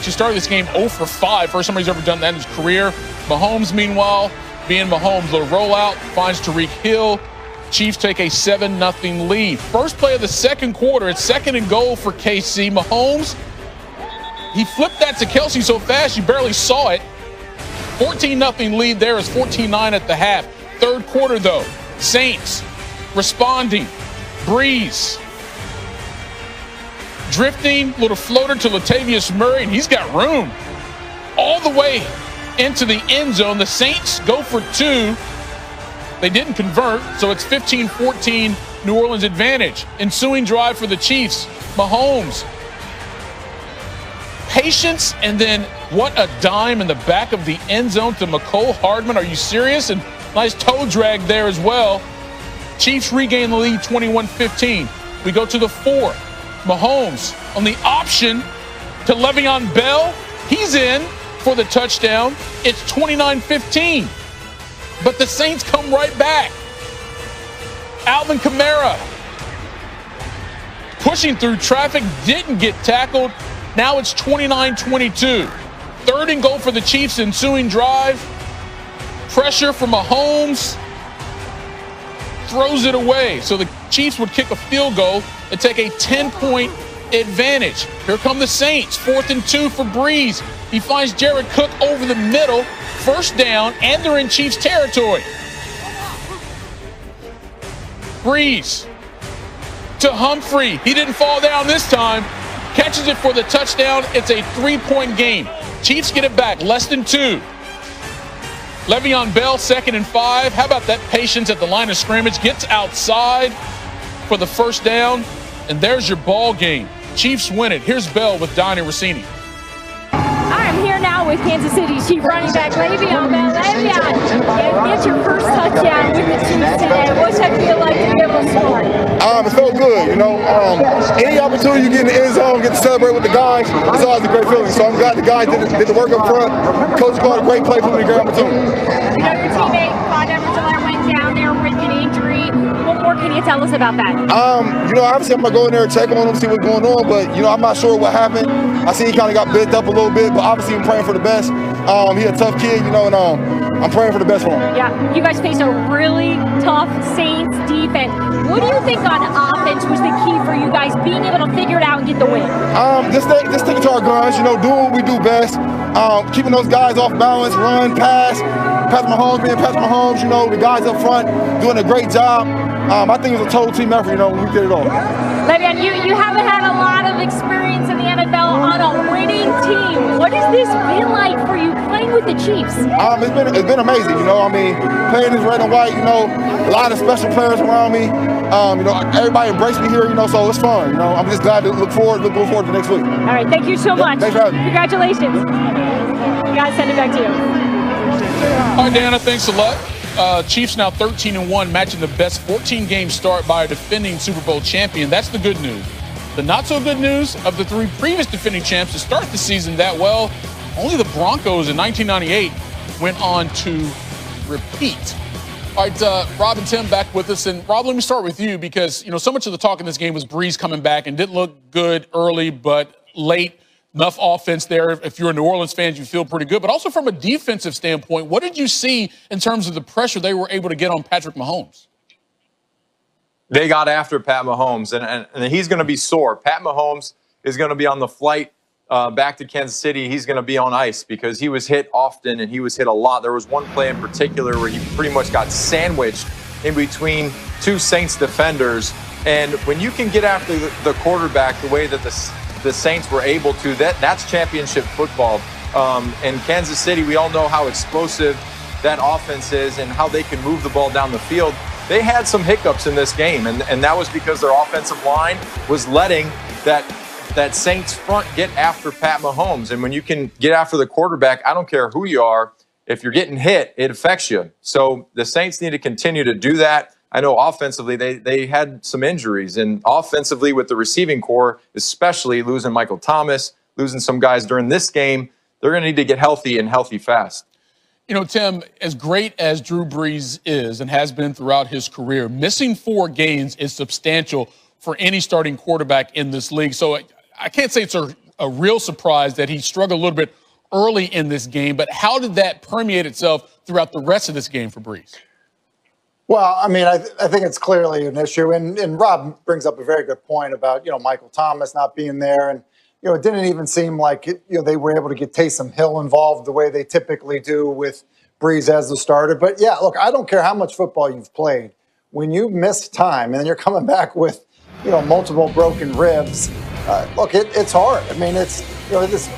She started this game 0 for 5. First time he's ever done that in his career. Mahomes, meanwhile, being Mahomes, little rollout, finds Tyreek Hill. Chiefs take a 7-0 lead. First play of the second quarter, it's 2nd and goal for KC. Mahomes, he flipped that to Kelsey so fast you barely saw it. 14-0 lead there is 14-9 at the half. Third quarter, though, Saints responding. Brees drifting, little floater to Latavius Murray, and he's got room all the way into the end zone. The Saints go for 2. They didn't convert, so it's 15-14 New Orleans advantage. Ensuing drive for the Chiefs. Mahomes. Patience, and then what a dime in the back of the end zone to McCole Hardman. Are you serious? And nice toe drag there as well. Chiefs regain the lead 21-15. We go to the 4th. Mahomes on the option to Le'Veon Bell. He's in for the touchdown. It's 29-15. But the Saints come right back. Alvin Kamara pushing through traffic, didn't get tackled. Now it's 29-22. 3rd and goal for the Chiefs, ensuing drive. Pressure from Mahomes. Throws it away. So the Chiefs would kick a field goal and take a 10-point advantage. Here come the Saints. 4th and 2 for Brees. He finds Jared Cook over the middle. First down, and they're in Chiefs territory. Brees to Humphrey. He didn't fall down this time. Catches it for the touchdown. It's a 3-point game. Chiefs get it back, less than 2. Le'Veon Bell, 2nd and 5. How about that patience at the line of scrimmage? Gets outside for the first down, and there's your ball game. Chiefs win it. Here's Bell with Donnie Rossini. I'm here now with Kansas City Chief running back Le'Veon Bell. Le'Veon, you get your first touchdown with the Chiefs today. What's that feel like to be able to score? It felt good, you know. Any opportunity you get in the end zone, get to celebrate with the guys, it's always a great feeling. So I'm glad the guys did the work up front. Coach called a great play for me, great opportunity. You know your teammate, Clyde Edwards-Helaire, went down there with an injury. What more can you tell us about that? Obviously I'm going to go in there and check on him, see what's going on, but, I'm not sure what happened. I see he kind of got bit up a little bit, but obviously I'm praying for the best. He's a tough kid, and I'm praying for the best for him. Yeah, you guys face a really tough Saints defense. What do you think on offense was the key for you guys being able to figure it out and get the win? Just sticking to our guns, doing what we do best, keeping those guys off balance, run, pass. Patrick Mahomes being Patrick Mahomes, the guys up front doing a great job. I think it was a total team effort, when we did it all. Le'Veon, you haven't had a lot of experience in the NFL on a winning team. What has this been like for you playing with the Chiefs? It's been amazing, playing this red and white, a lot of special players around me. Everybody embraced me here, so it's fun. I'm just glad to look forward to next week. All right, thank you so much. Thanks for having me. Congratulations. You guys, send it back to you. All right, Dana, thanks a lot. Chiefs now 13-1, matching the best 14-game start by a defending Super Bowl champion. That's the good news. The not-so-good news of the 3 previous defending champs to start the season that well, only the Broncos in 1998 went on to repeat. All right, Rob and Tim back with us. And, Rob, let me start with you because, so much of the talk in this game was Brees coming back and didn't look good early, but late. Enough offense there. If you're a New Orleans fan, you feel pretty good. But also from a defensive standpoint, what did you see in terms of the pressure they were able to get on Patrick Mahomes? They got after Pat Mahomes, and he's going to be sore. Pat Mahomes is going to be on the flight back to Kansas City. He's going to be on ice because he was hit often and he was hit a lot. There was one play in particular where he pretty much got sandwiched in between 2 Saints defenders. And when you can get after the quarterback the way that the Saints were able to, that's championship football. In Kansas City, we all know how explosive that offense is and how they can move the ball down the field. They had some hiccups in this game, and that was because their offensive line was letting that Saints front get after Pat Mahomes. And when you can get after the quarterback, I don't care who you are, if you're getting hit, it affects you. So the Saints need to continue to do that. I know offensively they had some injuries, and offensively with the receiving core, especially losing Michael Thomas, losing some guys during this game, they're going to need to get healthy and healthy fast. Tim, as great as Drew Brees is and has been throughout his career, missing 4 games is substantial for any starting quarterback in this league. So I can't say it's a a real surprise that he struggled a little bit early in this game. But how did that permeate itself throughout the rest of this game for Brees? Well, I mean, I think it's clearly an issue. And Rob brings up a very good point about, Michael Thomas not being there. And, it didn't even seem like, they were able to get Taysom Hill involved the way they typically do with Brees as the starter. But, yeah, look, I don't care how much football you've played. When you miss time and then you're coming back with, multiple broken ribs, look, it's hard. I mean, it's, this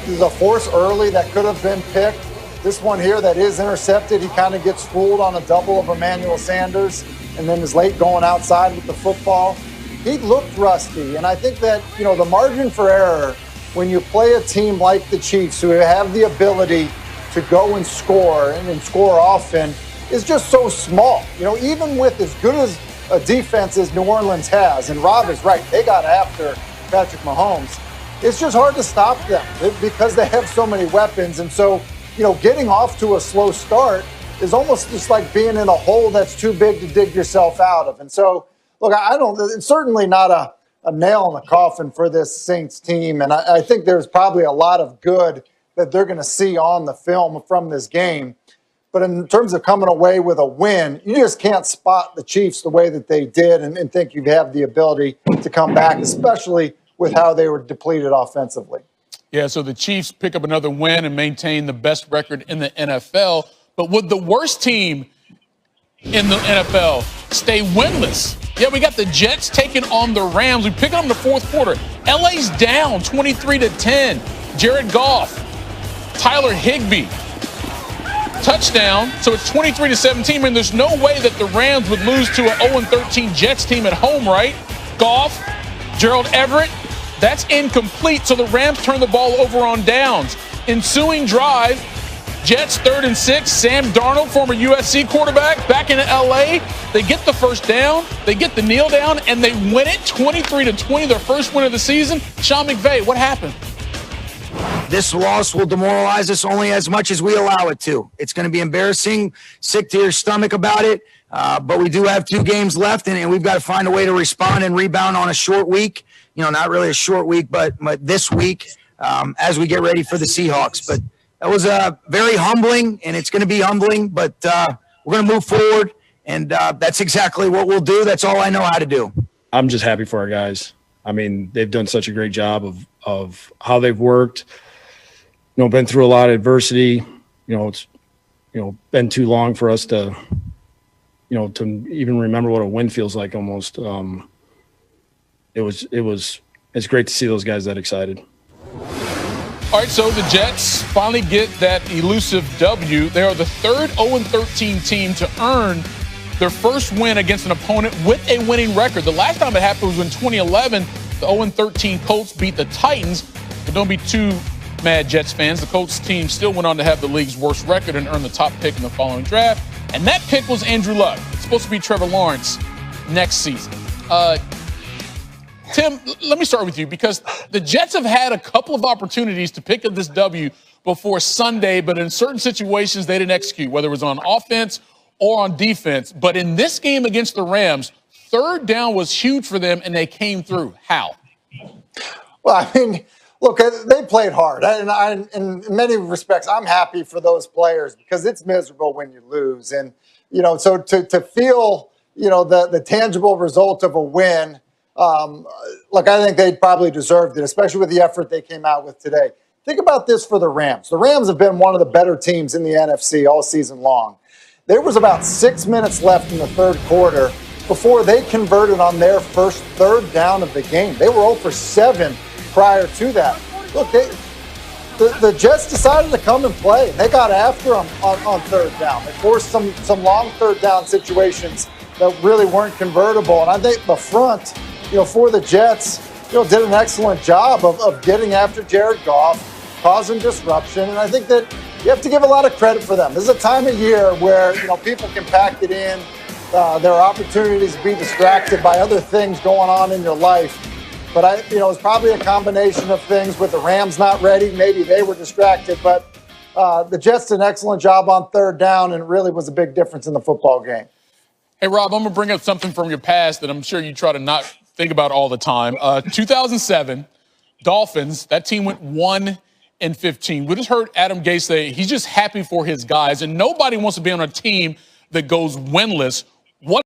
is a force early that could have been picked. This one here that is intercepted, he kind of gets fooled on a double of Emmanuel Sanders and then is late going outside with the football. He looked rusty, and I think that, the margin for error when you play a team like the Chiefs who have the ability to go and score and score often is just so small. Even with as good as a defense as New Orleans has, and Rob is right, they got after Patrick Mahomes, it's just hard to stop them because they have so many weapons. And so, getting off to a slow start is almost just like being in a hole that's too big to dig yourself out of. And so, look, it's certainly not a nail in the coffin for this Saints team. And I think there's probably a lot of good that they're going to see on the film from this game. But in terms of coming away with a win, you just can't spot the Chiefs the way that they did and think you have the ability to come back, especially with how they were depleted offensively. Yeah, so the Chiefs pick up another win and maintain the best record in the NFL. But would the worst team in the NFL stay winless? Yeah, we got the Jets taking on the Rams. We pick up in the fourth quarter. LA's down 23-10. Jared Goff, Tyler Higbee, touchdown. So it's 23-17. I mean, there's no way that the Rams would lose to an 0-13 Jets team at home, right? Goff, Gerald Everett, that's incomplete. So the Rams turn the ball over on downs. Ensuing drive, Jets 3rd and 6. Sam Darnold, former USC quarterback, back in LA. They get the first down, they get the kneel down, and they win it 23-20, their first win of the season. Sean McVay, what happened? This loss will demoralize us only as much as we allow it to. It's going to be embarrassing, sick to your stomach about it, but we do have 2 games left, and we've got to find a way to respond and rebound on a short week. Not really a short week, but this week as we get ready for the Seahawks. But that was very humbling, and it's going to be humbling, but we're going to move forward, and that's exactly what we'll do. That's all I know how to do. I'm just happy for our guys. I mean, they've done such a great job of how they've worked. Been through a lot of adversity. It's been too long for us to to even remember what a win feels like almost. It's great to see those guys that excited. All right, so the Jets finally get that elusive W. They are the third 0-13 team to earn their first win against an opponent with a winning record. The last time it happened was in 2011. The 0-13 Colts beat the Titans. But don't be too mad, Jets fans. The Colts team still went on to have the league's worst record and earn the top pick in the following draft. And that pick was Andrew Luck. It's supposed to be Trevor Lawrence next season. Tim, let me start with you because the Jets have had a couple of opportunities to pick up this W before Sunday, but in certain situations they didn't execute, whether it was on offense or on defense. But in this game against the Rams, 3rd down was huge for them, and they came through. How? Well, I mean, look, they played hard. And in many respects, I'm happy for those players because it's miserable when you lose. And, so to feel, the tangible result of a win, look, I think they probably deserved it, especially with the effort they came out with today. Think about this for the Rams. The Rams have been one of the better teams in the NFC all season long. There was about 6 minutes left in the third quarter before they converted on their first 3rd down of the game. They were 0 for 7 prior to that. Look, the Jets decided to come and play. They got after them on 3rd down. They forced some long 3rd down situations that really weren't convertible. And I think the front, for the Jets, did an excellent job of getting after Jared Goff, causing disruption. And I think that you have to give a lot of credit for them. This is a time of year where, people can pack it in. There are opportunities to be distracted by other things going on in your life. But it's probably a combination of things with the Rams not ready. Maybe they were distracted, but the Jets did an excellent job on 3rd down, and it really was a big difference in the football game. Hey, Rob, I'm going to bring up something from your past that I'm sure you try to not think about all the time. 2007, Dolphins, that team went 1-15. We just heard Adam Gase say he's just happy for his guys, and nobody wants to be on a team that goes winless. What